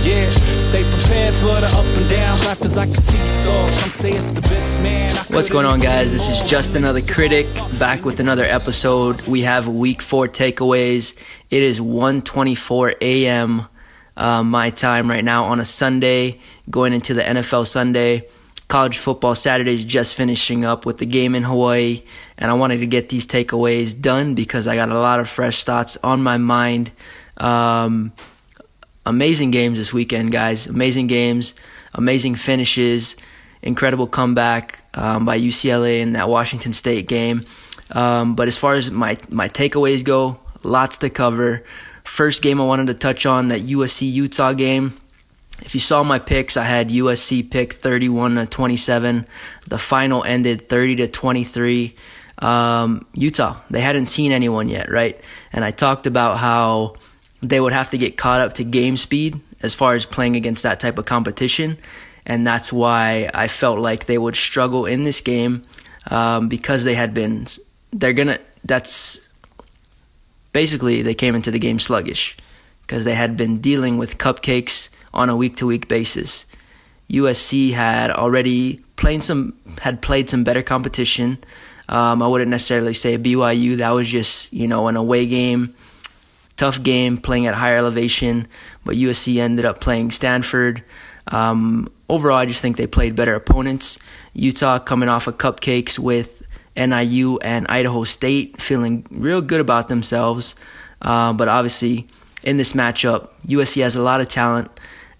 Yeah, stay prepared for the up and downs. Life is like a seesaw. Some say it's a bitch, man. What's going on, guys? This is Just Another Critic, back with another episode. We have week 4 takeaways. It is 1:24 a.m. My time right now on a Sunday, going into the NFL Sunday. College football Saturday is just finishing up with the game in Hawaii, and I wanted to get these takeaways done because I got a lot of fresh thoughts on my mind. Amazing games this weekend, guys. Amazing games, amazing finishes, incredible comeback by UCLA in that Washington State game. But as far as my takeaways go, lots to cover. First game I wanted to touch on, that USC-Utah game. If you saw my picks, I had USC pick 31-27. The final ended 30-23. Utah, they hadn't seen anyone yet, right? And I talked about how they would have to get caught up to game speed as far as playing against that type of competition. And that's why I felt like they would struggle in this game because they came into the game sluggish because they had been dealing with cupcakes on a week-to-week basis. USC had already played some better competition. I wouldn't necessarily say BYU. That was just, an away game, tough game, playing at higher elevation. But USC ended up playing Stanford. Overall, I just think they played better opponents. Utah coming off of cupcakes with NIU and Idaho State, feeling real good about themselves. But obviously, in this matchup, USC has a lot of talent,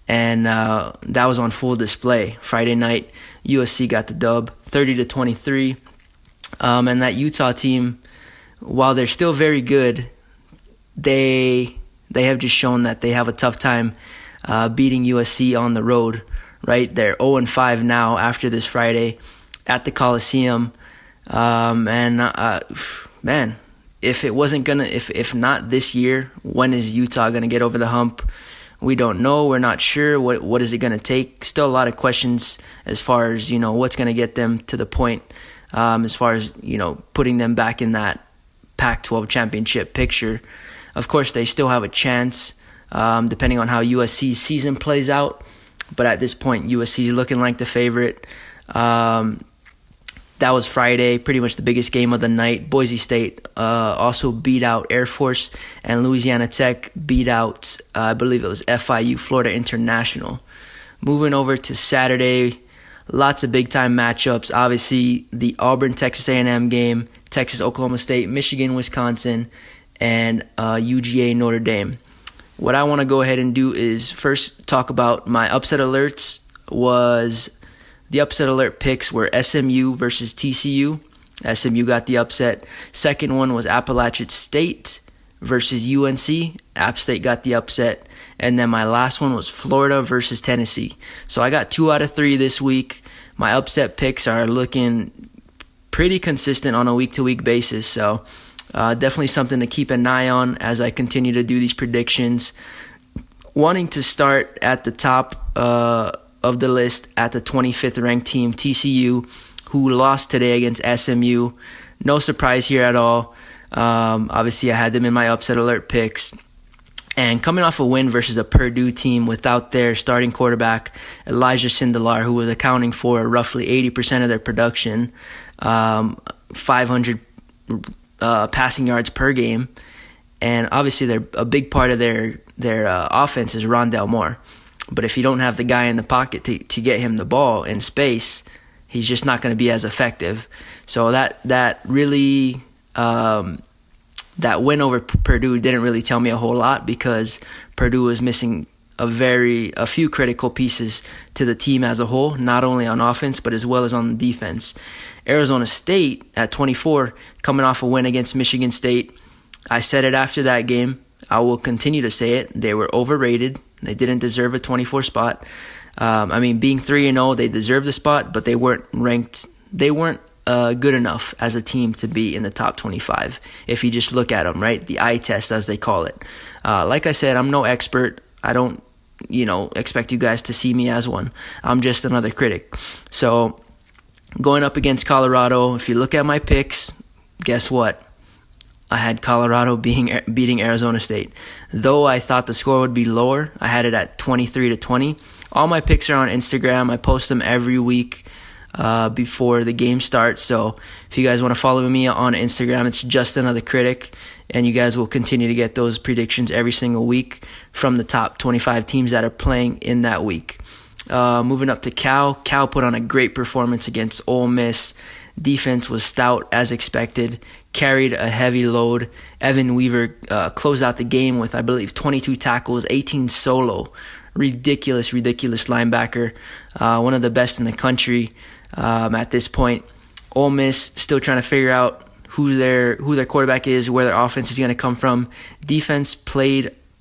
and that was on full display. Friday night, USC got the dub, 30-23. And that Utah team, while they're still very good, they have just shown that they have a tough time beating USC on the road, right? They're 0-5 now after this Friday at the Coliseum. Man, if not this year, when is Utah gonna get over the hump? We don't know. We're not sure. What is it gonna take? Still a lot of questions as far as what's gonna get them to the point. As far as putting them back in that Pac-12 championship picture. Of course, they still have a chance, depending on how USC's season plays out. But at this point, USC is looking like the favorite. That was Friday, pretty much the biggest game of the night. Boise State also beat out Air Force, and Louisiana Tech beat out, I believe it was FIU, Florida International. Moving over to Saturday, lots of big-time matchups. Obviously, the Auburn-Texas A&M game, Texas-Oklahoma State, Michigan-Wisconsin, and UGA Notre Dame. What I want to go ahead and do is first talk about my upset alerts. The upset alert picks were SMU versus TCU. SMU got the upset. Second one was Appalachian State versus UNC. App State got the upset. And then my last one was Florida versus Tennessee. So I got 2 out of 3 this week. My upset picks are looking pretty consistent on a week-to-week basis. So definitely something to keep an eye on as I continue to do these predictions. Wanting to start at the top of the list at the 25th ranked team, TCU, who lost today against SMU. No surprise here at all. Obviously, I had them in my upset alert picks. And coming off a win versus a Purdue team without their starting quarterback, Elijah Sindelar, who was accounting for roughly 80% of their production, 500 passing yards per game. And obviously, a big part of their offense is Rondale Moore. But if you don't have the guy in the pocket to get him the ball in space, he's just not going to be as effective. So that really that win over Purdue didn't really tell me a whole lot because Purdue was missing a few critical pieces to the team as a whole, not only on offense but as well as on the defense. Arizona State at 24, coming off a win against Michigan State. I said it after that game. I will continue to say it. They were overrated. They didn't deserve a 24 spot. Being 3-0, they deserved the spot, but they weren't ranked. They weren't good enough as a team to be in the top 25. If you just look at them, right, the eye test as they call it. Like I said, I'm no expert. I don't, expect you guys to see me as one. I'm just another critic. So going up against Colorado, if you look at my picks, guess what? I had Colorado beating Arizona State. Though I thought the score would be lower, I had it at 23-20. All my picks are on Instagram. I post them every week before the game starts. So if you guys want to follow me on Instagram, it's Just Another Critic. And you guys will continue to get those predictions every single week from the top 25 teams that are playing in that week. Moving up to Cal. Cal put on a great performance against Ole Miss. Defense was stout as expected, carried a heavy load. Evan Weaver closed out the game with, I believe, 22 tackles, 18 solo. Ridiculous linebacker. One of the best in the country at this point. Ole Miss still trying to figure out who their quarterback is, where their offense is going to come from. Defense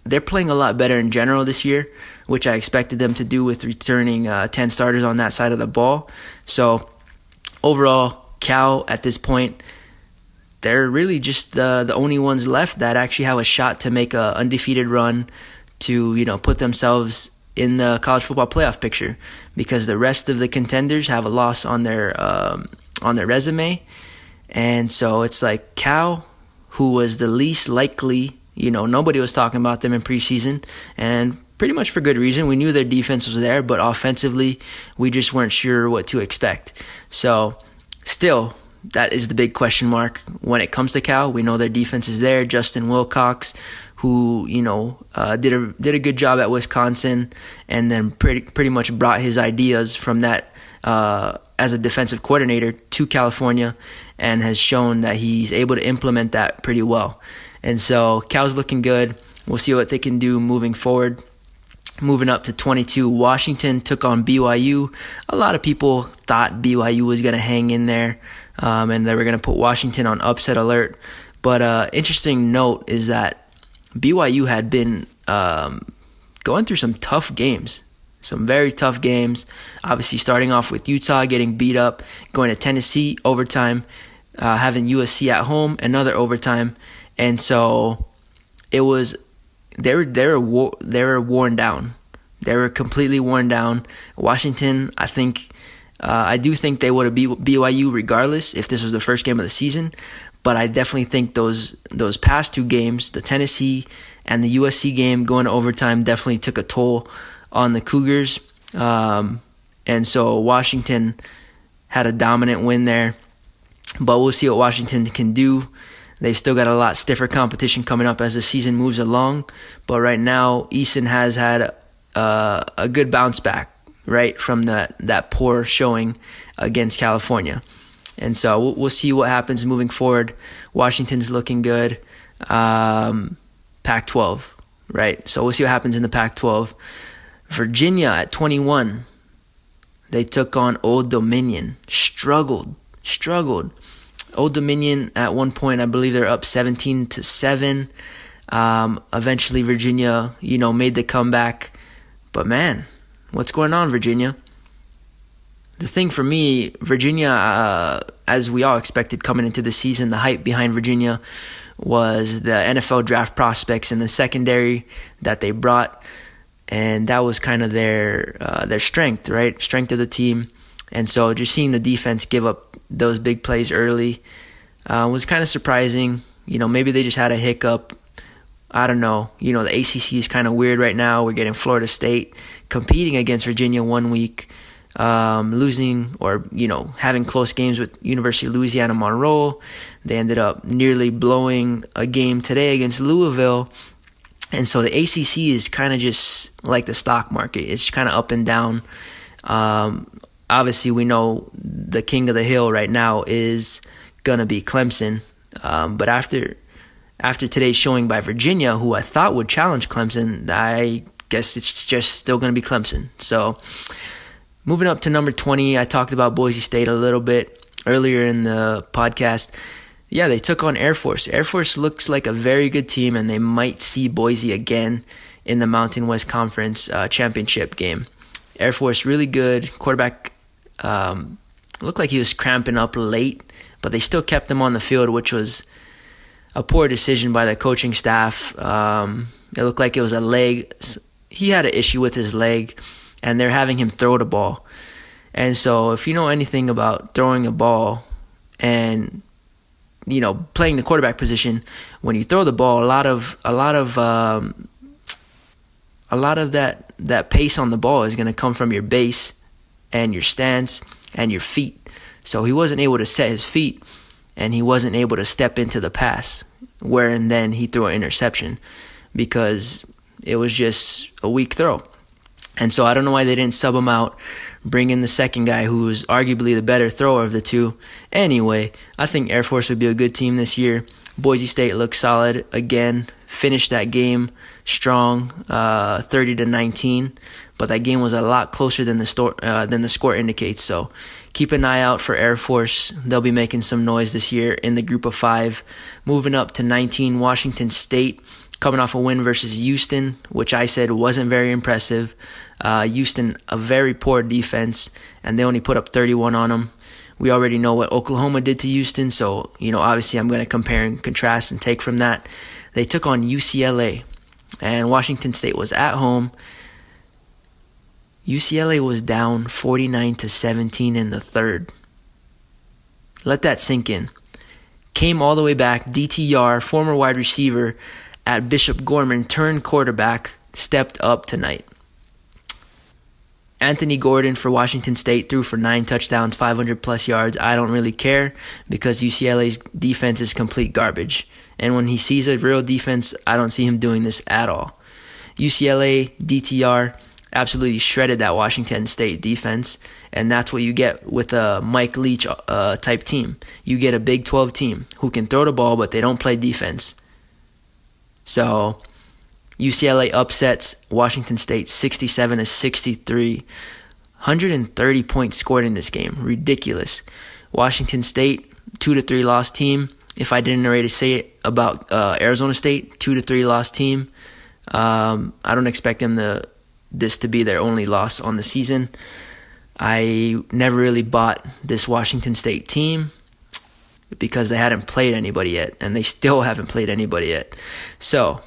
they're playing a lot better in general this year, which I expected them to do with returning 10 starters on that side of the ball. So overall, Cal at this point, they're really just the only ones left that actually have a shot to make an undefeated run to, put themselves in the college football playoff picture, because the rest of the contenders have a loss on their resume. And so it's like Cal, who was the least likely, nobody was talking about them in preseason, and pretty much for good reason. We knew their defense was there, but offensively, we just weren't sure what to expect. So still, that is the big question mark when it comes to Cal. We know their defense is there. Justin Wilcox, who did a good job at Wisconsin, and then pretty much brought his ideas from that as a defensive coordinator to California, and has shown that he's able to implement that pretty well. And so Cal's looking good. We'll see what they can do moving forward. Moving up to 22, Washington took on BYU. A lot of people thought BYU was going to hang in there, and they were going to put Washington on upset alert. But interesting note is that BYU had been going through some tough games, some very tough games. Obviously, starting off with Utah getting beat up, going to Tennessee, overtime, having USC at home, another overtime. And so it was they were worn down. They were completely worn down. Washington, I do think they would have beat BYU regardless if this was the first game of the season. But I definitely think those past two games, the Tennessee and the USC game going to overtime, definitely took a toll on the Cougars. And so Washington had a dominant win there. But we'll see what Washington can do. They still got a lot stiffer competition coming up as the season moves along. But right now, Eason has had a good bounce back, right, from that poor showing against California. And so we'll see what happens moving forward. Washington's looking good. Pac-12, right? So we'll see what happens in the Pac-12. Virginia at 21, they took on Old Dominion. Struggled. Old Dominion at one point, I believe they're up 17-7. Eventually Virginia, made the comeback. But man, what's going on, Virginia? The thing for me, Virginia, as we all expected coming into the season, the hype behind Virginia was the NFL draft prospects in the secondary that they brought. And that was kind of their strength, right? Strength of the team. And so just seeing the defense give up those big plays early was kind of surprising. Maybe they just had a hiccup. I don't know. The ACC is kind of weird right now. We're getting Florida State competing against Virginia one week, losing or, having close games with University of Louisiana Monroe. They ended up nearly blowing a game today against Louisville. And so the ACC is kind of just like the stock market. It's kind of up and down. Obviously, we know the king of the hill right now is going to be Clemson. But after today's showing by Virginia, who I thought would challenge Clemson, I guess it's just still going to be Clemson. So moving up to number 20, I talked about Boise State a little bit earlier in the podcast. Yeah, they took on Air Force. Air Force looks like a very good team, and they might see Boise again in the Mountain West Conference championship game. Air Force really good. Quarterback looked like he was cramping up late, but they still kept him on the field, which was a poor decision by the coaching staff. It looked like it was a leg. He had an issue with his leg, and they're having him throw the ball. And so if you know anything about throwing a ball and playing the quarterback position, when you throw the ball, a lot of that pace on the ball is going to come from your base and your stance and your feet. So he wasn't able to set his feet, and he wasn't able to step into the pass, where and then he threw an interception because it was just a weak throw. And so I don't know why they didn't sub him out, bring in the second guy who was arguably the better thrower of the two. Anyway, I think Air Force would be a good team this year. Boise State looks solid again, finished that game strong, 30-19, but that game was a lot closer than the score indicates. So keep an eye out for Air Force. They'll be making some noise this year in the group of 5. Moving up to 19, Washington State, coming off a win versus Houston, which I said wasn't very impressive. Houston, a very poor defense, and they only put up 31 on them. We already know what Oklahoma did to Houston, so obviously I'm going to compare and contrast and take from that. They took on UCLA, and Washington State was at home. UCLA was down 49-17 in the third. Let that sink in. Came all the way back. DTR, former wide receiver at Bishop Gorman, turned quarterback, stepped up tonight. Anthony Gordon for Washington State threw for 9 touchdowns, 500-plus yards. I don't really care because UCLA's defense is complete garbage. And when he sees a real defense, I don't see him doing this at all. UCLA, DTR, absolutely shredded that Washington State defense, and that's what you get with a Mike Leach type team. You get a Big 12 team who can throw the ball, but they don't play defense. So UCLA upsets Washington State 67-63. 130 points scored in this game. Ridiculous. Washington State, 2-3 loss team. If I didn't already say it about Arizona State, 2-3 loss team. I don't expect them this to be their only loss on the season. I never really bought this Washington State team because they hadn't played anybody yet, and they still haven't played anybody yet. So,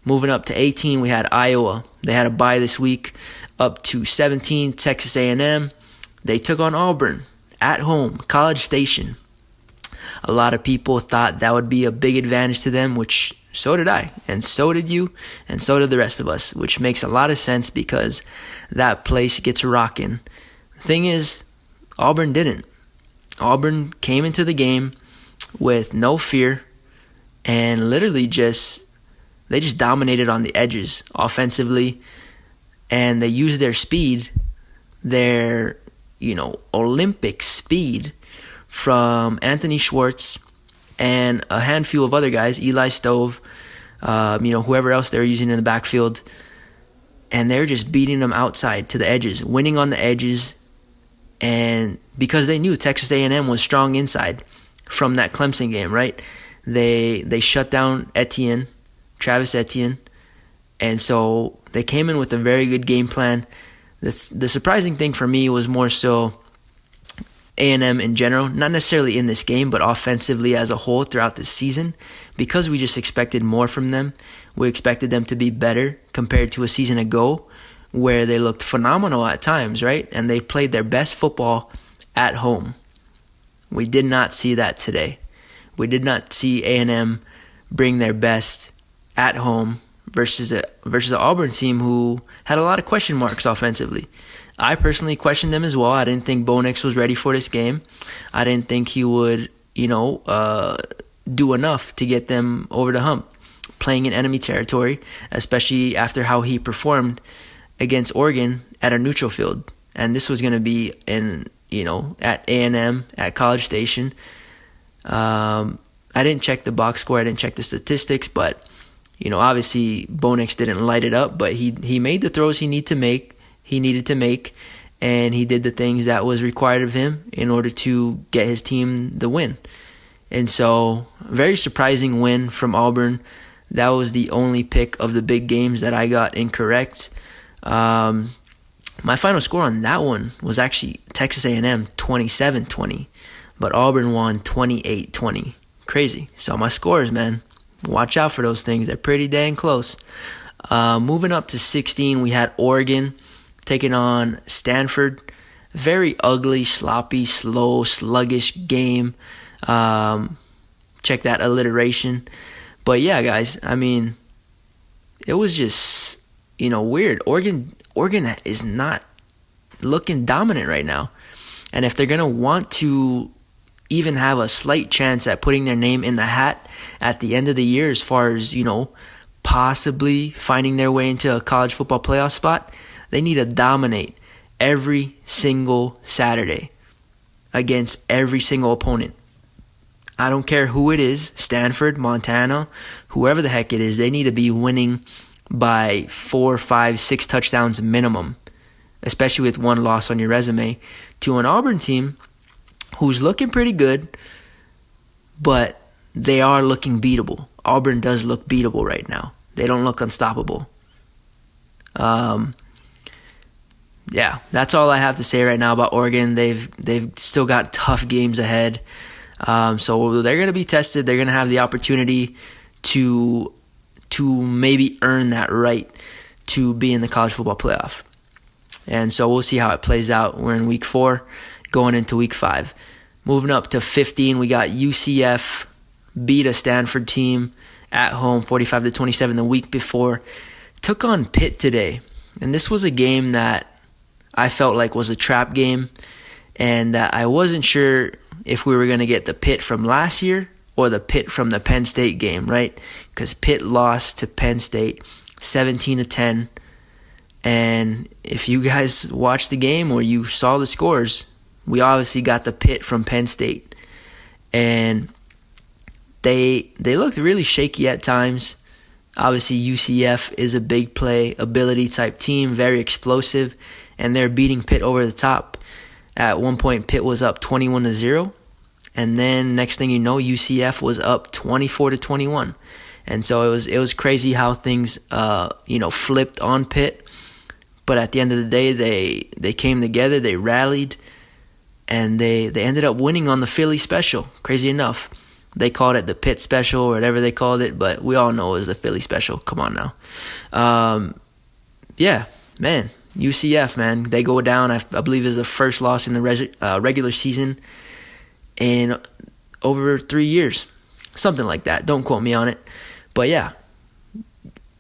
moving up to 18, we had Iowa. They had a bye this week. Up to 17, Texas A&M. They took on Auburn at home, College Station. A lot of people thought that would be a big advantage to them, which so did I, and so did you, and so did the rest of us, which makes a lot of sense because that place gets rocking. The thing is, Auburn didn't. Auburn came into the game with no fear and literally they just dominated on the edges offensively, and they used their speed, their Olympic speed from Anthony Schwartz and a handful of other guys, Eli Stove, whoever else they're using in the backfield, and they're just beating them outside to the edges, winning on the edges, and because they knew Texas A&M was strong inside from that Clemson game, right? They shut down Travis Etienne, and so they came in with a very good game plan. The surprising thing for me was more so A&M in general, not necessarily in this game, but offensively as a whole throughout the season, because we just expected more from them. We expected them to be better compared to a season ago where they looked phenomenal at times, right? And they played their best football at home. We did not see that today. We did not see A&M bring their best at home versus the Auburn team who had a lot of question marks offensively. I personally questioned them as well. I didn't think Bo Nix was ready for this game. I didn't think he would, do enough to get them over the hump, playing in enemy territory, especially after how he performed against Oregon at a neutral field. And this was going to be at A&M, at College Station. I didn't check the box score. I didn't check the statistics, but, obviously Bo Nix didn't light it up, but he made the throws he needed to make, and he did the things that was required of him in order to get his team the win. And so, very surprising win from Auburn. That was the only pick of the big games that I got incorrect. My final score on that one was actually Texas A&M 27-20, but Auburn won 28-20. Crazy. So my scores, man, watch out for those things. They're pretty dang close. Moving up to 16, we had Oregon taking on Stanford. Very ugly, sloppy, slow, sluggish game. check that alliteration. But yeah, guys, I mean, it was just, weird. Oregon is not looking dominant right now. And if they're going to want to even have a slight chance at putting their name in the hat at the end of the year as far as, possibly finding their way into a college football playoff spot, they need to dominate every single Saturday against every single opponent. I don't care who it is, Stanford, Montana, whoever the heck it is, they need to be winning by 4, 5, 6 touchdowns minimum, especially with one loss on your resume, to an Auburn team who's looking pretty good, but they are looking beatable. Auburn does look beatable right now. They don't look unstoppable. Yeah, that's all I have to say right now about Oregon. They've still got tough games ahead. So they're going to be tested. They're going to have the opportunity to maybe earn that right to be in the college football playoff. And so we'll see how it plays out. We're in week 4, going into week 5. Moving up to 15, we got UCF beat a Stanford team at home 45-27 the week before. Took on Pitt today. And this was a game that I felt like was a trap game. And I wasn't sure if we were going to get the Pitt from last year or the Pitt from the Penn State game, right? Because Pitt lost to Penn State 17-10. And if you guys watched the game or you saw the scores, we obviously got the Pitt from Penn State. And they looked really shaky at times. Obviously, UCF is a big play, ability type team, very explosive, and they're beating Pitt over the top. At one point, Pitt was up 21-0, and then next thing you know, UCF was up 24-21. And so it was crazy how things flipped on Pitt. But at the end of the day, they came together, they rallied, and they ended up winning on the Philly special. Crazy enough. They called it the Pitt special or whatever they called it, but we all know it was the Philly special. Come on now. Yeah, man. UCF, man. They go down, I believe is the first loss in the regular season in over 3 years. Something like that. Don't quote me on it. But yeah,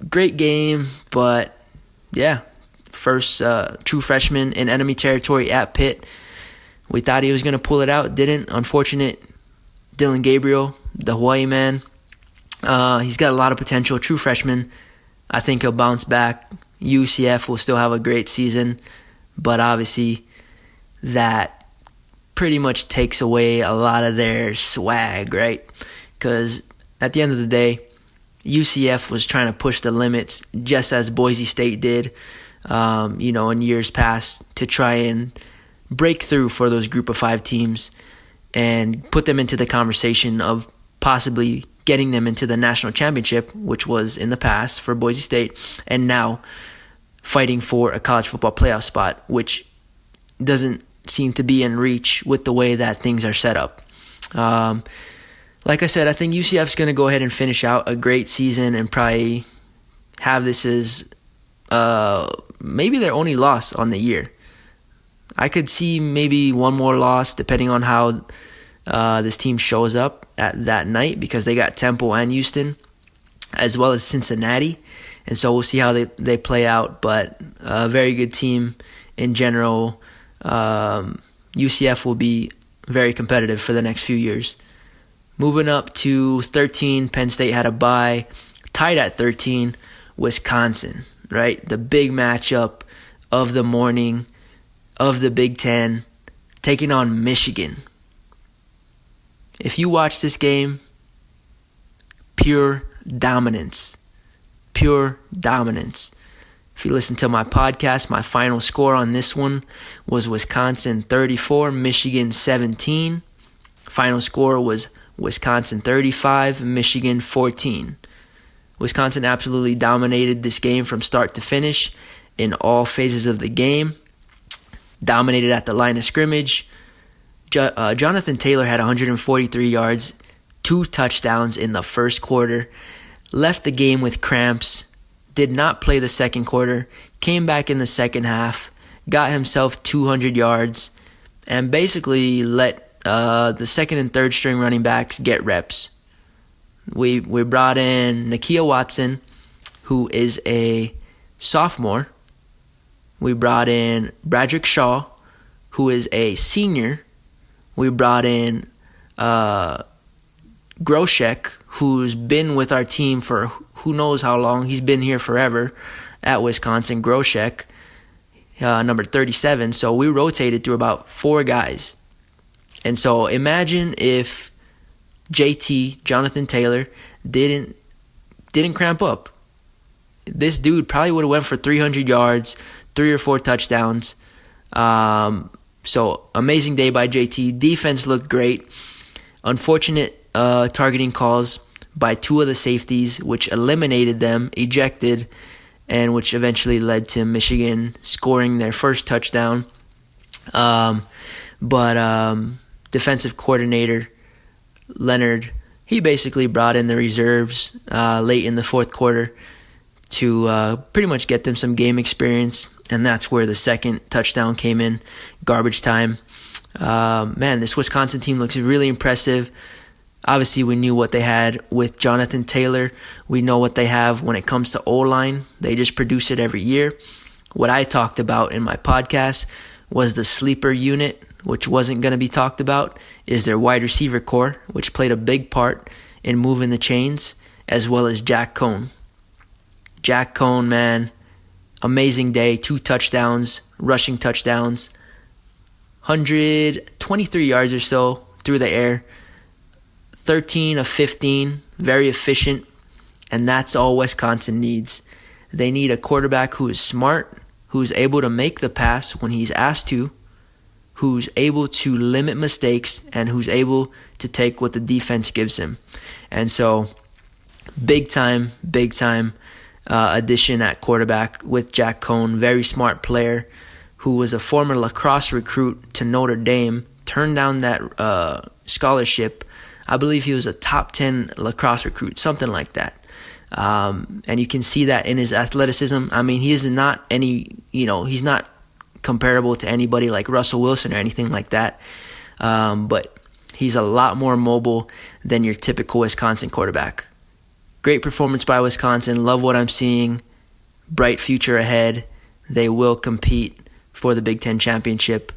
great game. But yeah, first true freshman in enemy territory at Pitt. We thought he was going to pull it out. Didn't. Unfortunate. Dylan Gabriel, the Hawaii man. He's got a lot of potential. True freshman. I think he'll bounce back. UCF will still have a great season. But obviously, that pretty much takes away a lot of their swag, right? Because at the end of the day, UCF was trying to push the limits just as Boise State did, in years past to try and break through for those group of 5 teams and put them into the conversation of possibly getting them into the national championship, which was in the past for Boise State, and now fighting for a college football playoff spot, which doesn't seem to be in reach with the way that things are set up. Like I said, I think UCF's going to go ahead and finish out a great season and probably have this as maybe their only loss on the year. I could see maybe one more loss depending on how this team shows up at that night, because they got Temple and Houston as well as Cincinnati. And so we'll see how they play out. But a very good team in general. UCF will be very competitive for the next few years. Moving up to 13, Penn State had a bye. Tied at 13, Wisconsin, right? The big matchup of the morning of the Big Ten, taking on Michigan. If you watch this game, pure dominance. Pure dominance. If you listen to my podcast, my final score on this one was Wisconsin 34, Michigan 17. Final score was Wisconsin 35, Michigan 14. Wisconsin absolutely dominated this game from start to finish in all phases of the game. Dominated at the line of scrimmage. Jonathan Taylor had 143 yards, 2 touchdowns in the first quarter. Left the game with cramps. Did not play the second quarter. Came back in the second half. Got himself 200 yards. And basically let the second and third string running backs get reps. We brought in Nakia Watson, who is a sophomore. We brought in Bradrick Shaw, who is a senior. We brought in Groshek, who's been with our team for who knows how long. He's been here forever at Wisconsin. Groshek, number 37. So we rotated through about 4 guys. And so imagine if JT, Jonathan Taylor, didn't cramp up. This dude probably would have went for 300 yards, 3 or 4 touchdowns. So amazing day by JT. Defense looked great. Unfortunate targeting calls by 2 of the safeties, which eliminated them, ejected, and which eventually led to Michigan scoring their first touchdown. But defensive coordinator Leonard, he basically brought in the reserves late in the fourth quarter to pretty much get them some game experience, and that's where the second touchdown came in, garbage time. Man, this Wisconsin team looks really impressive. Obviously, we knew what they had with Jonathan Taylor. We know what they have when it comes to O-line. They just produce it every year. What I talked about in my podcast was the sleeper unit, which wasn't going to be talked about, is their wide receiver core, which played a big part in moving the chains, as well as Jack Cohn. Jack Cohn, man, amazing day. 2 touchdowns, rushing touchdowns, 123 yards or so through the air, 13 of 15, very efficient, and that's all Wisconsin needs. They need a quarterback who is smart, who's able to make the pass when he's asked to, who's able to limit mistakes, and who's able to take what the defense gives him. And so, big time addition at quarterback with Jack Cohn, very smart player who was a former lacrosse recruit to Notre Dame, turned down that scholarship. I believe he was a top 10 lacrosse recruit, something like that. And you can see that in his athleticism. I mean, he is not he's not comparable to anybody like Russell Wilson or anything like that. But he's a lot more mobile than your typical Wisconsin quarterback. Great performance by Wisconsin. Love what I'm seeing. Bright future ahead. They will compete for the Big Ten championship,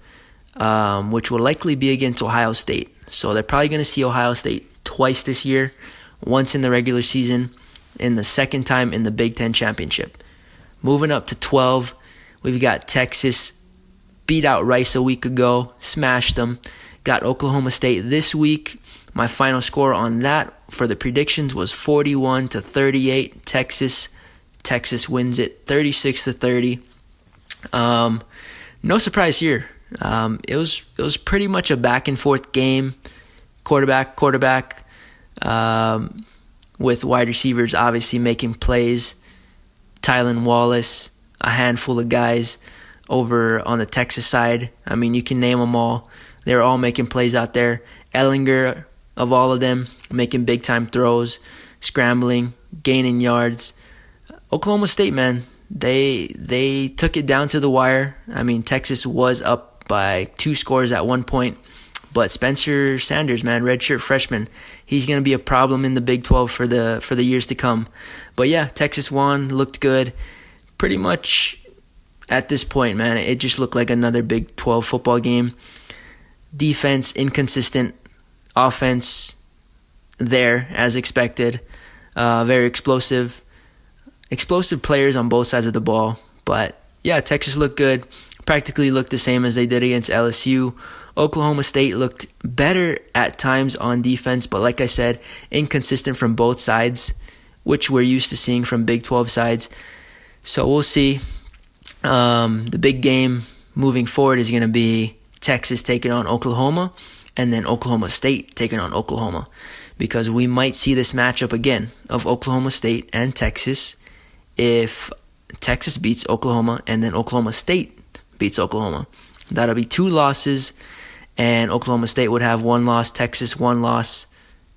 which will likely be against Ohio State. So they're probably going to see Ohio State twice this year, once in the regular season, and the second time in the Big Ten championship. Moving up to 12, we've got Texas, beat out Rice a week ago, smashed them. Got Oklahoma State this week. My final score on that for the predictions was 41-38. Texas wins it 36-30. No surprise here. It was pretty much a back and forth game, quarterback, with wide receivers obviously making plays. Tylan Wallace, a handful of guys over on the Texas side. I mean, you can name them all. They're all making plays out there. Ellinger, of all of them, making big time throws, scrambling, gaining yards. Oklahoma State, man, they took it down to the wire. I mean, Texas was up by 2 scores at one point, but Spencer Sanders, man, redshirt freshman, he's going to be a problem in the Big 12 for the years to come. But yeah, Texas won, looked good. Pretty much at this point, man, it just looked like another Big 12 football game. Defense inconsistent, offense there as expected. Very explosive players on both sides of the ball. But yeah, Texas looked good. Practically looked the same as they did against LSU. Oklahoma State looked better at times on defense, but like I said, inconsistent from both sides, which we're used to seeing from Big 12 sides. So we'll see. The big game moving forward is going to be Texas taking on Oklahoma, and then Oklahoma State taking on Oklahoma, because we might see this matchup again of Oklahoma State and Texas if Texas beats Oklahoma and then Oklahoma State beats Oklahoma. That'll be 2 losses, and Oklahoma State would have 1 loss, Texas 1 loss,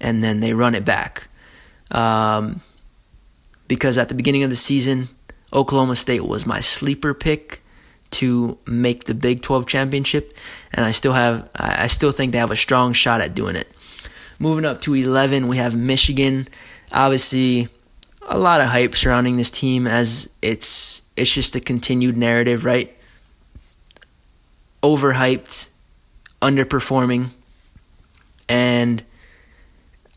and then they run it back. Because at the beginning of the season, Oklahoma State was my sleeper pick to make the Big 12 championship, and I still think they have a strong shot at doing it. Moving up to 11, we have Michigan. Obviously, a lot of hype surrounding this team as it's just a continued narrative, right? Overhyped, underperforming, and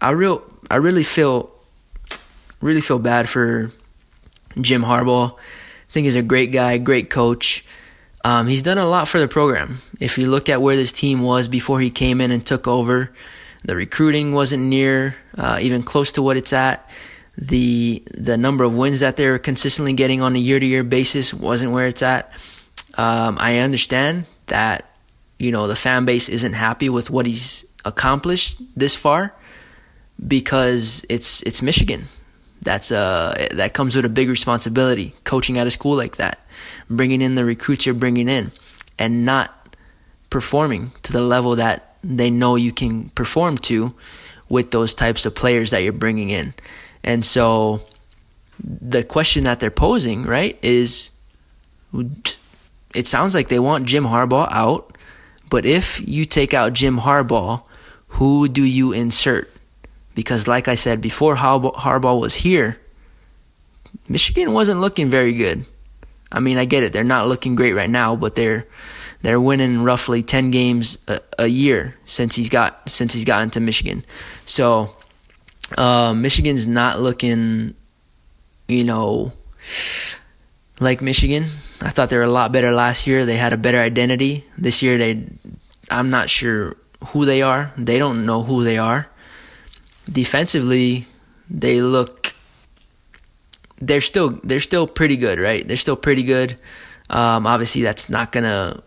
I really feel bad for Jim Harbaugh. I think he's a great guy, great coach. He's done a lot for the program. If you look at where this team was before he came in and took over, the recruiting wasn't near even close to what it's at. The number of wins that they're consistently getting on a year-to-year basis wasn't where it's at. I understand that, the fan base isn't happy with what he's accomplished this far because it's Michigan. That comes with a big responsibility, coaching at a school like that, bringing in the recruits you're bringing in, and not performing to the level that they know you can perform to with those types of players that you're bringing in. And so the question that they're posing, right, is it sounds like they want Jim Harbaugh out, but if you take out Jim Harbaugh, who do you insert? Because like I said, before Harbaugh was here, Michigan wasn't looking very good. I mean, I get it. They're not looking great right now, but they're winning roughly 10 games a year since he's gotten to Michigan. So Michigan's not looking, like Michigan. I thought they were a lot better last year. They had a better identity. This year, I'm not sure who they are. They don't know who they are. Defensively, they're still pretty good, right? They're still pretty good. Obviously, that's not gonna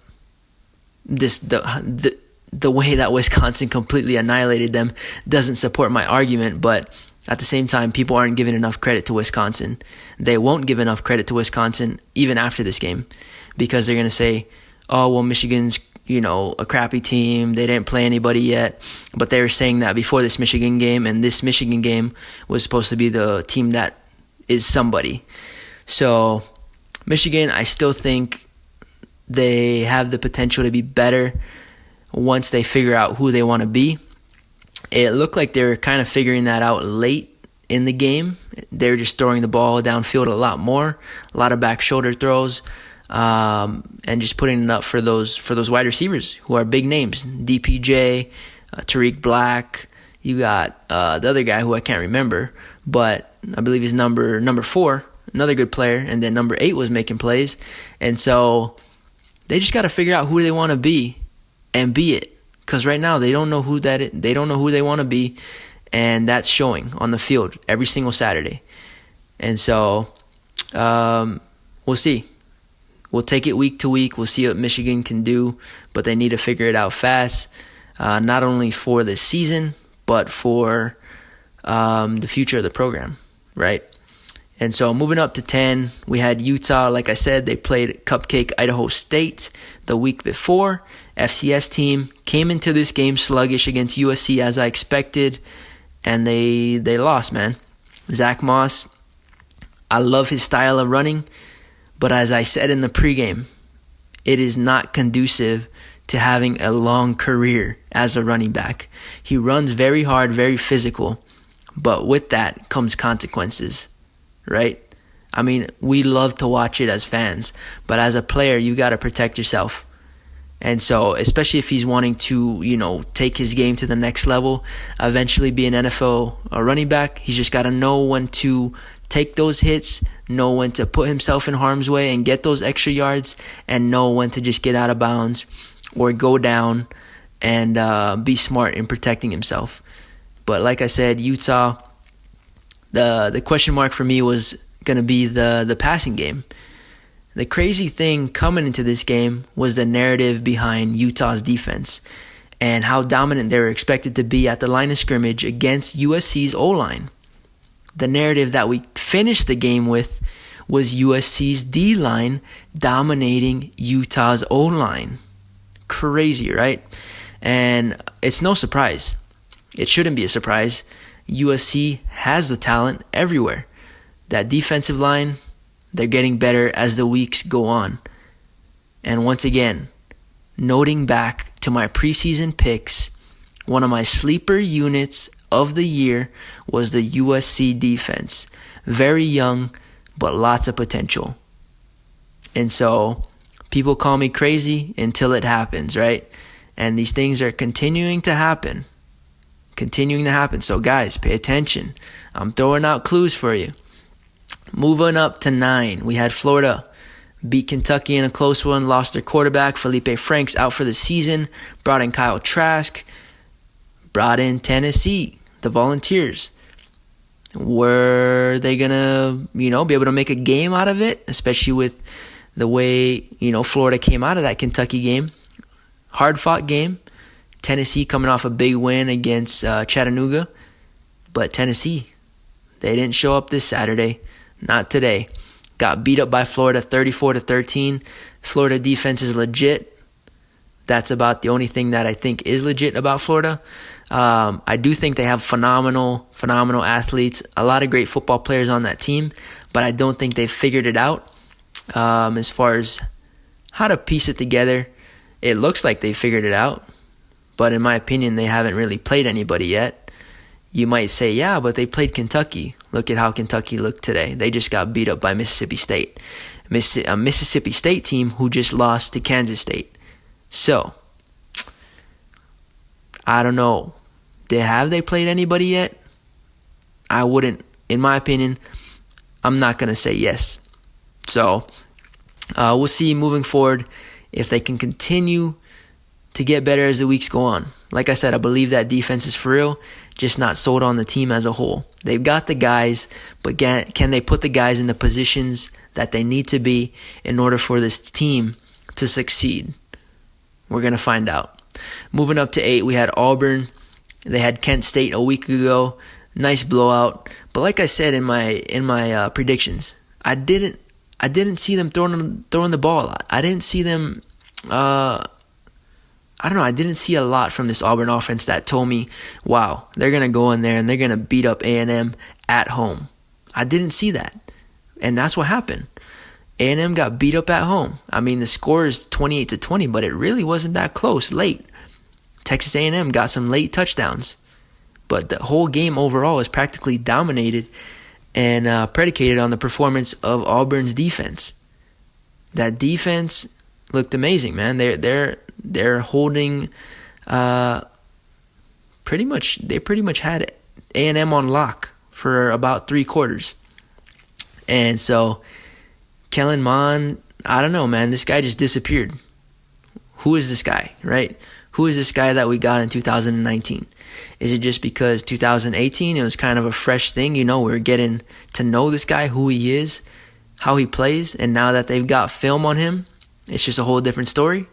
the way that Wisconsin completely annihilated them doesn't support my argument, but at the same time, people aren't giving enough credit to Wisconsin. They won't give enough credit to Wisconsin even after this game because they're gonna say, "Oh, well, Michigan's a crappy team. They didn't play anybody yet." But they were saying that before this Michigan game, and this Michigan game was supposed to be the team that is somebody. So Michigan, I still think they have the potential to be better once they figure out who they want to be. It looked like they were kind of figuring that out late in the game. They were just throwing the ball downfield a lot more, a lot of back shoulder throws. And just putting it up for those wide receivers who are big names. DPJ, Tariq Black. You got the other guy who I can't remember, but I believe he's number 4, another good player, and then number 8 was making plays. And so they just got to figure out who they want to be and be it. Because right now they don't know who they don't know who they want to be, and that's showing on the field every single Saturday. And so we'll see. We'll take it week to week. We'll see what Michigan can do, but they need to figure it out fast, not only for this season, but for the future of the program, right? And so moving up to 10, we had Utah. Like I said, they played Cupcake Idaho State the week before. FCS team came into this game sluggish against USC as I expected, and they lost, man. Zach Moss, I love his style of running. But as I said in the pregame, it is not conducive to having a long career as a running back. He runs very hard, very physical, but with that comes consequences, right? I mean, we love to watch it as fans, but as a player, you got to protect yourself. And so, especially if he's wanting to, take his game to the next level, eventually be an NFL running back, he's just got to know when to take those hits, know when to put himself in harm's way and get those extra yards, and know when to just get out of bounds or go down and be smart in protecting himself. But like I said, Utah, the question mark for me was going to be the passing game. The crazy thing coming into this game was the narrative behind Utah's defense and how dominant they were expected to be at the line of scrimmage against USC's O-line. The narrative that we finished the game with was USC's D-line dominating Utah's O-line. Crazy, right? And it's no surprise. It shouldn't be a surprise. USC has the talent everywhere. That defensive line, they're getting better as the weeks go on. And once again, noting back to my preseason picks, one of my sleeper units of the year was the USC defense. Very young, but lots of potential. And so people call me crazy until it happens, right? And these things are continuing to happen. So guys, pay attention. I'm throwing out clues for you. Moving up to 9, we had Florida beat Kentucky in a close one, lost their quarterback. Felipe Franks out for the season. Brought in Kyle Trask. Brought in Tennessee, the Volunteers. Were they going to, be able to make a game out of it, especially with the way, Florida came out of that Kentucky game? Hard-fought game. Tennessee coming off a big win against Chattanooga. But Tennessee, they didn't show up this Saturday. Not today. Got beat up by Florida 34-13. Florida defense is legit. That's about the only thing that I think is legit about Florida. I do think they have phenomenal athletes. A lot of great football players on that team. But I don't think they've figured it out as far as how to piece it together. It looks like they figured it out. But in my opinion, they haven't really played anybody yet. You might say, yeah, but they played Kentucky. Look at how Kentucky looked today. They just got beat up by Mississippi State. A Mississippi State team who just lost to Kansas State. So, I don't know. Have they played anybody yet? I wouldn't. In my opinion, I'm not going to say yes. So, we'll see moving forward if they can continue to get better as the weeks go on. Like I said, I believe that defense is for real, just not sold on the team as a whole. They've got the guys, but can they put the guys in the positions that they need to be in order for this team to succeed? We're going to find out. Moving up to 8, we had Auburn. They had Kent State a week ago. Nice blowout. But like I said in my predictions, I didn't see them throwing the ball a lot. I didn't see them I didn't see a lot from this Auburn offense that told me, wow, they're going to go in there and they're going to beat up A&M at home. I didn't see that. And that's what happened. A&M got beat up at home. I mean, the score is 28-20, but it really wasn't that close late. Texas A&M got some late touchdowns. But the whole game overall is practically dominated and predicated on the performance of Auburn's defense. That defense looked amazing, man. They're holding pretty much had A&M on lock for about 3 quarters. And so Kellen Mond, I don't know, man, this guy just disappeared. Who is this guy, right? Who is this guy that we got in 2019? Is it just because 2018 it was kind of a fresh thing? We were getting to know this guy, who he is, how he plays, and now that they've got film on him, it's just a whole different story?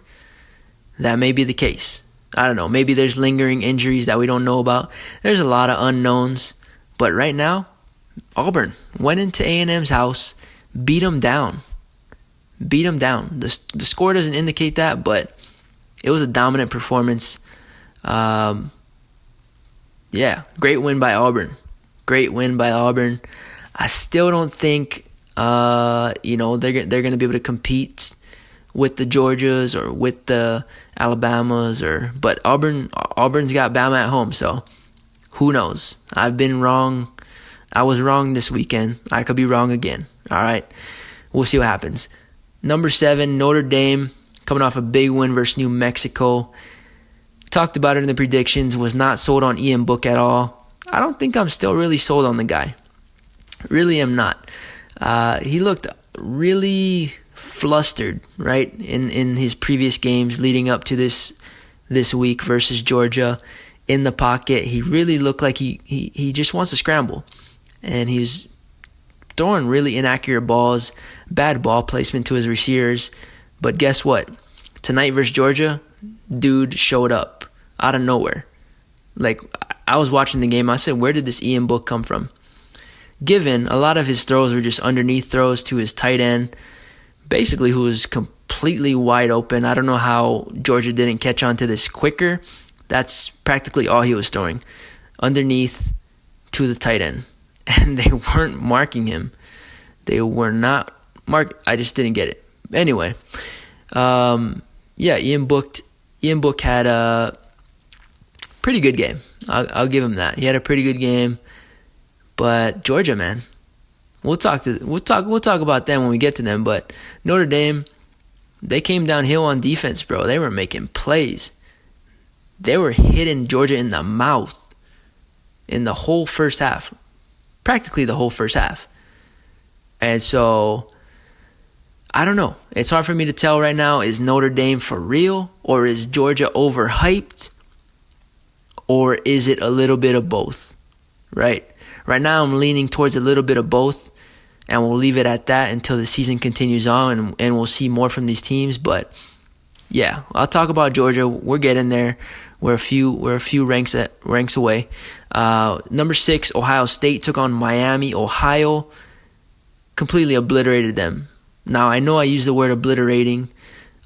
That may be the case. I don't know. Maybe there's lingering injuries that we don't know about. There's a lot of unknowns. But right now, Auburn went into A&M's house, beat them down. The score doesn't indicate that, but it was a dominant performance. Great win by Auburn. I still don't think they're going to be able to compete with the Georgias or with the Alabamas, but Auburn's got Bama at home, so who knows? I've been wrong. I was wrong this weekend. I could be wrong again. All right, we'll see what happens. Number 7, Notre Dame, coming off a big win versus New Mexico. Talked about it in the predictions. Was not sold on Ian Book at all. I don't think I'm still really sold on the guy. Really am not. He looked really flustered, right, in his previous games leading up to this week versus Georgia. In the pocket, he really looked like he just wants to scramble, and he's throwing really inaccurate balls, bad ball placement to his receivers. But guess what? Tonight versus Georgia, dude showed up out of nowhere. Like, I was watching the game, I said, where did this Ian Book come from? Given a lot of his throws were just underneath throws to his tight end, basically who was completely wide open. I don't know how Georgia didn't catch on to this quicker. That's practically all he was throwing, underneath to the tight end. And they weren't marking him. They were not I just didn't get it. Anyway, Ian Book had a pretty good game. I'll give him that. He had a pretty good game. But Georgia, man, we'll talk about them when we get to them. But Notre Dame, they came downhill on defense, bro. They were making plays. They were hitting Georgia in the mouth in the whole first half, practically the whole first half. And so, I don't know. It's hard for me to tell right now. Is Notre Dame for real? Or is Georgia overhyped? Or is it a little bit of both? Right? Right now, I'm leaning towards a little bit of both. And we'll leave it at that until the season continues on. And we'll see more from these teams. But, yeah, I'll talk about Georgia. We're getting there. We're a few ranks away. Number 6, Ohio State took on Miami. Ohio completely obliterated them. Now, I know I use the word obliterating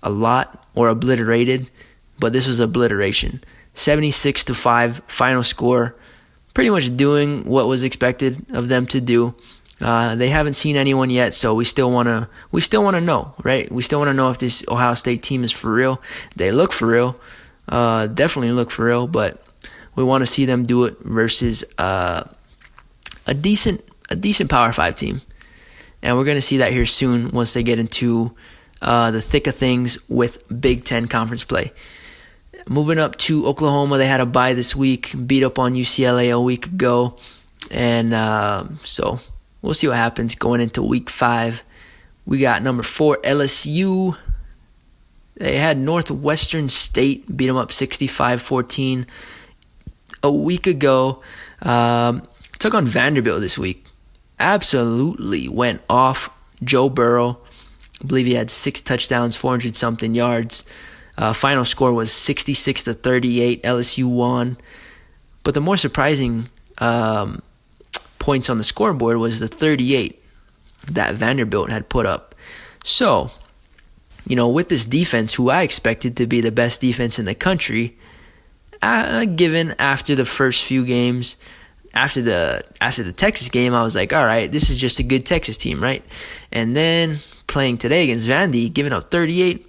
a lot, or obliterated, but this was obliteration. 76-5 final score, pretty much doing what was expected of them to do. They haven't seen anyone yet, so we still want to know, right? We still want to know if this Ohio State team is for real. They look for real, definitely look for real, but we want to see them do it versus a decent Power 5 team. And we're going to see that here soon once they get into the thick of things with Big Ten conference play. Moving up to Oklahoma, they had a bye this week, beat up on UCLA a week ago. And so we'll see what happens going into week 5. We got number 4, LSU. They had Northwestern State beat them up 65-14 a week ago. Took on Vanderbilt this week. Absolutely went off Joe Burrow. I believe he had 6 touchdowns, 400-something yards. Final score was 66-38. LSU won. But the more surprising points on the scoreboard was the 38 that Vanderbilt had put up. So, with this defense, who I expected to be the best defense in the country, given after the first few games, after the Texas game, I was like, all right, this is just a good Texas team, right? And then playing today against Vandy, giving up 38,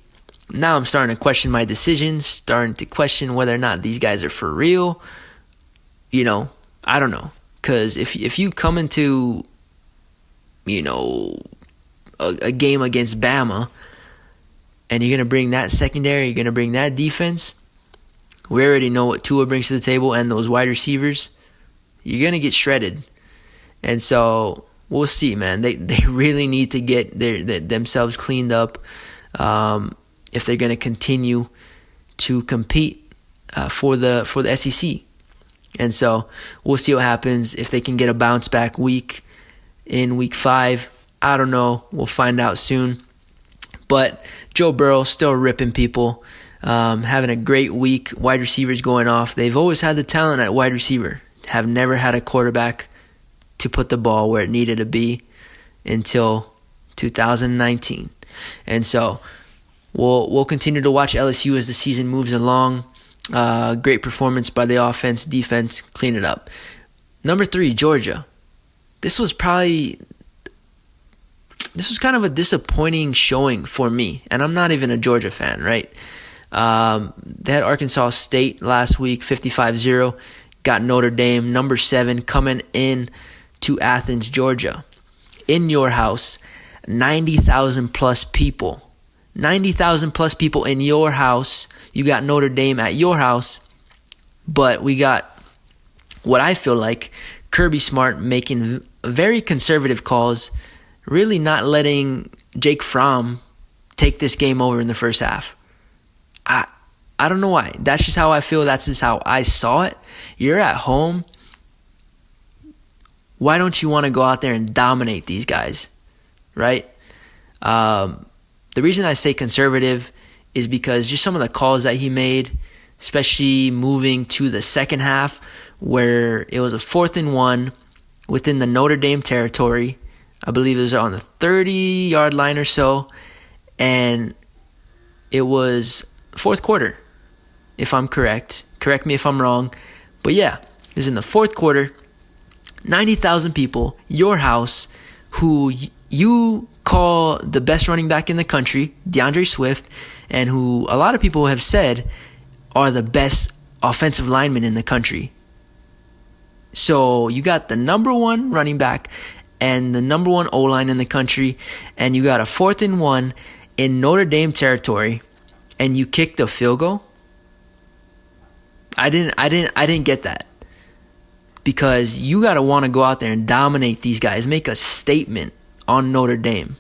now I'm starting to question my decisions, starting to question whether or not these guys are for real. I don't know. Because if you come into, a game against Bama, and you're going to bring that secondary, you're going to bring that defense, we already know what Tua brings to the table and those wide receivers. You're going to get shredded. And so we'll see, man. They really need to get themselves cleaned up if they're going to continue to compete for the SEC. And so we'll see what happens if they can get a bounce back week in week 5. I don't know. We'll find out soon. But Joe Burrow still ripping people, having a great week. Wide receivers going off. They've always had the talent at wide receiver. Have never had a quarterback to put the ball where it needed to be until 2019. And so we'll continue to watch LSU as the season moves along. Great performance by the offense, defense, clean it up. Number 3, Georgia. This was kind of a disappointing showing for me, and I'm not even a Georgia fan, right? They had Arkansas State last week, 55-0. Got Notre Dame, number 7, coming in to Athens, Georgia. In your house, 90,000 plus people. 90,000 plus people in your house. You got Notre Dame at your house. But we got what I feel like Kirby Smart making very conservative calls, really not letting Jake Fromm take this game over in the first half. I don't know why. That's just how I feel. That's just how I saw it. You're at home. Why don't you want to go out there and dominate these guys, right? The reason I say conservative is because just some of the calls that he made, especially moving to the second half where it was a 4th and 1 within the Notre Dame territory. I believe it was on the 30-yard line or so, and it was fourth quarter, if I'm correct. Correct me if I'm wrong. But yeah, it was in the fourth quarter. 90,000 people, your house, who you call the best running back in the country, DeAndre Swift, and who a lot of people have said are the best offensive linemen in the country. So you got the number one running back and the number one O-line in the country, and you got a 4th and 1 in Notre Dame territory, and you kicked a field goal. I didn't get that, because you gotta want to go out there and dominate these guys, make a statement on Notre Dame.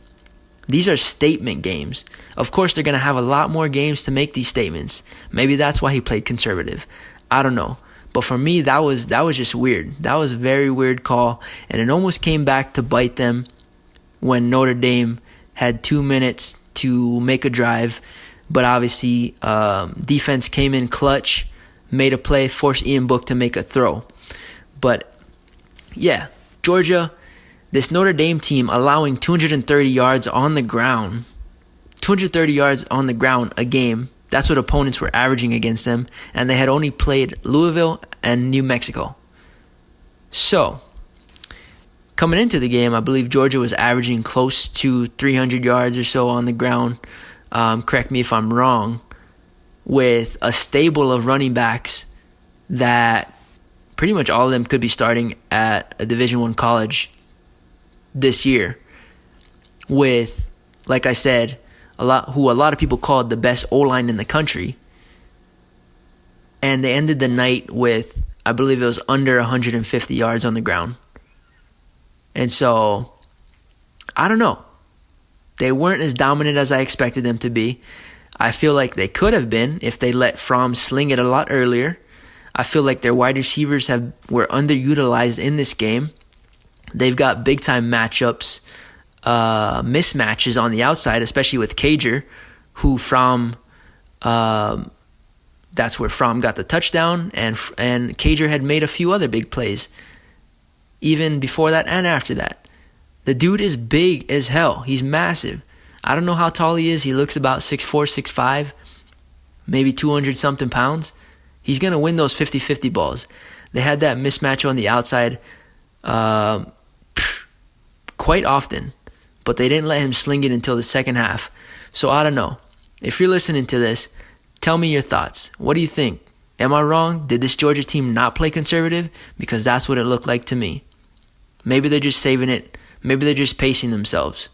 These are statement games. Of course, they're gonna have a lot more games to make these statements. Maybe that's why he played conservative. I don't know. But for me, that was just weird. That was a very weird call, and it almost came back to bite them when Notre Dame had 2 minutes to make a drive. But obviously, defense came in clutch, made a play, forced Ian Book to make a throw. But yeah, Georgia, this Notre Dame team allowing 230 yards on the ground. 230 yards on the ground a game. That's what opponents were averaging against them, and they had only played Louisville and New Mexico. So, coming into the game, I believe Georgia was averaging close to 300 yards or so on the ground. Correct me if I'm wrong. With a stable of running backs that pretty much all of them could be starting at a Division I college this year. With, like I said, a lot of people called the best O-line in the country. And they ended the night with, I believe it was under 150 yards on the ground. And so, I don't know. They weren't as dominant as I expected them to be. I feel like they could have been if they let Fromm sling it a lot earlier. I feel like their wide receivers were underutilized in this game. They've got big-time matchups, mismatches on the outside, especially with Cager, who that's where Fromm got the touchdown, and Cager had made a few other big plays, even before that and after that. The dude is big as hell. He's massive. I don't know how tall he is. He looks about 6'4", 6'5", maybe 200-something pounds. He's going to win those 50-50 balls. They had that mismatch on the outside quite often, but they didn't let him sling it until the second half. So I don't know. If you're listening to this, tell me your thoughts. What do you think? Am I wrong? Did this Georgia team not play conservative? Because that's what it looked like to me. Maybe they're just saving it. Maybe they're just pacing themselves.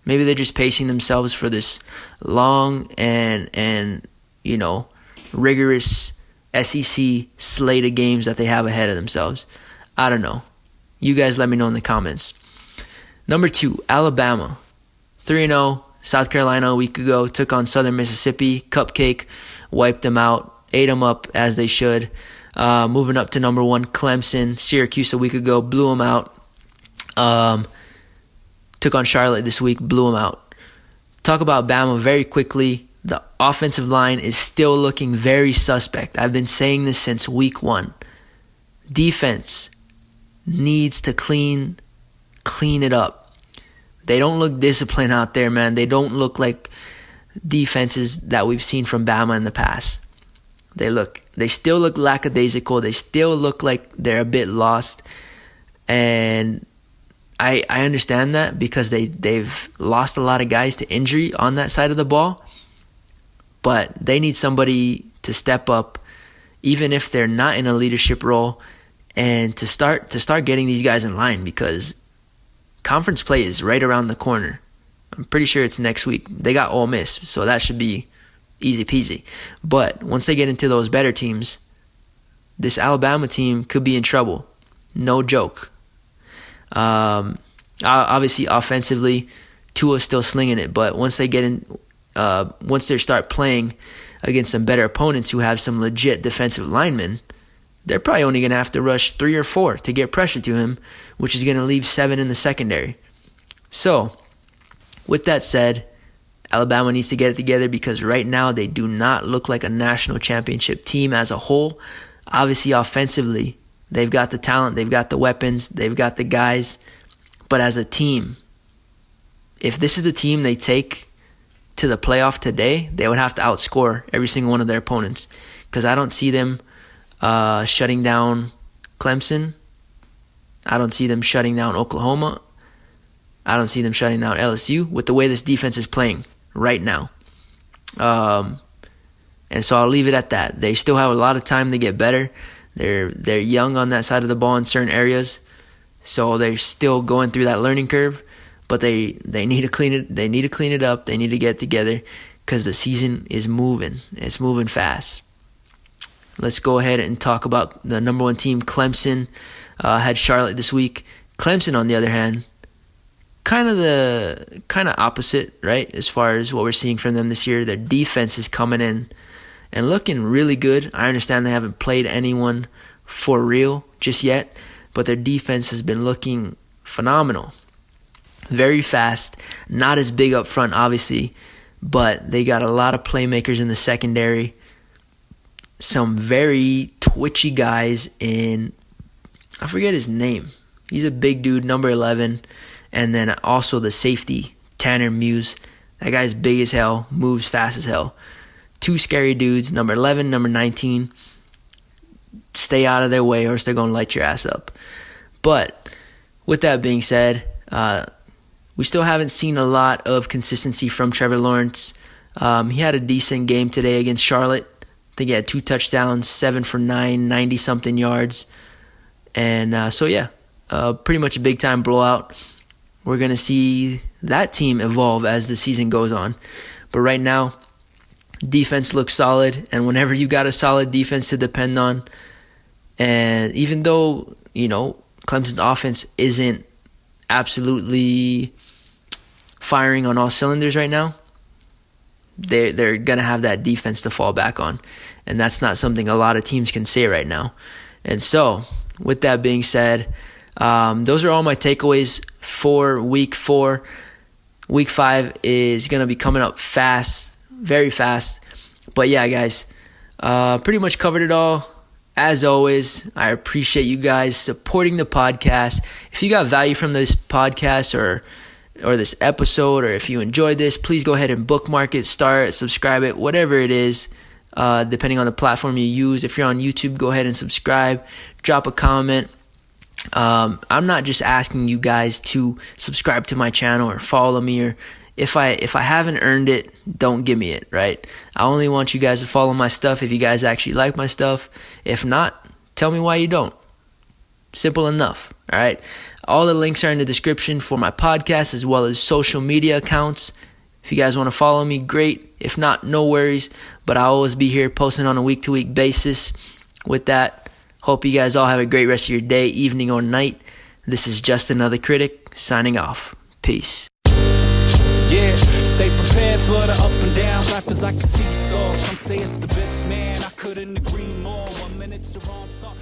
Maybe they're just pacing themselves for this long and rigorous SEC slate of games that they have ahead of themselves. I don't know. You guys let me know in the comments. Number 2, Alabama. 3-0. South Carolina a week ago took on Southern Mississippi. Cupcake. Wiped them out. Ate them up as they should. Moving up to number 1, Clemson. Syracuse a week ago. Blew them out. Took on Charlotte this week. Blew them out. Talk about Bama very quickly. The offensive line is still looking very suspect. I've been saying this since week 1. Defense needs to clean it up. They don't look disciplined out there, man. They don't look like defenses that we've seen from Bama in the past. They still look lackadaisical. They still look like they're a bit lost. And I understand that because they've lost a lot of guys to injury on that side of the ball. But they need somebody to step up, even if they're not in a leadership role, and to start getting these guys in line, because conference play is right around the corner. I'm pretty sure it's next week. They got Ole Miss, so that should be easy peasy. But once they get into those better teams, this Alabama team could be in trouble. No joke. Obviously, offensively, Tua's still slinging it, but once they get in, once they start playing against some better opponents who have some legit defensive linemen, they're probably only going to have to rush 3 or 4 to get pressure to him, which is going to leave 7 in the secondary. So, with that said, Alabama needs to get it together because right now they do not look like a national championship team as a whole. Obviously, offensively, they've got the talent, they've got the weapons, they've got the guys. But as a team, if this is the team they take to the playoff today, they would have to outscore every single one of their opponents, because I don't see them shutting down Clemson. I don't see them shutting down Oklahoma. I don't see them shutting down LSU with the way this defense is playing right now. And so I'll leave it at that. They still have a lot of time to get better. They're young on that side of the ball in certain areas, so they're still going through that learning curve. But they need to clean it. They need to clean it up. They need to get together because the season is moving. It's moving fast. Let's go ahead and talk about the number one team, Clemson. Had Charlotte this week. Clemson, on the other hand, kind of opposite, right? As far as what we're seeing from them this year, their defense is coming in and looking really good. I understand they haven't played anyone for real just yet, but their defense has been looking phenomenal. Very fast, not as big up front, obviously, but they got a lot of playmakers in the secondary. Some very twitchy guys in, I forget his name. He's a big dude, number 11. And then also the safety, Tanner Muse. That guy's big as hell, moves fast as hell. Two scary dudes, number 11, number 19. Stay out of their way or else they're going to light your ass up. But with that being said, we still haven't seen a lot of consistency from Trevor Lawrence. He had a decent game today against Charlotte. I think he had 2 touchdowns, 7 for 9, 90-something yards. And pretty much a big-time blowout. We're going to see that team evolve as the season goes on. But right now, defense looks solid. And whenever you got a solid defense to depend on, and even though, Clemson's offense isn't absolutely firing on all cylinders right now, they're going to have that defense to fall back on. And that's not something a lot of teams can say right now. And so, with that being said, those are all my takeaways for week 4. Week 5 is going to be coming up fast, very fast. But yeah, guys, pretty much covered it all. As always, I appreciate you guys supporting the podcast. If you got value from this podcast or this episode, or if you enjoyed this, please go ahead and bookmark it, subscribe it, whatever it is, depending on the platform you use. If you're on YouTube, go ahead and subscribe, drop a comment. I'm not just asking you guys to subscribe to my channel or follow me, or if I haven't earned it, don't give me it, right? I only want you guys to follow my stuff if you guys actually like my stuff. If not, tell me why you don't. Simple enough, all right? All the links are in the description for my podcast as well as social media accounts. If you guys want to follow me, great. If not, no worries. But I'll always be here posting on a week-to-week basis. With that, hope you guys all have a great rest of your day, evening, or night. This is Just Another Critic, signing off. Peace. Yeah, stay prepared for the up and downs. Life is like a seesaw. Some say it's a bitch, man. I couldn't agree more. 1 minute you're on top.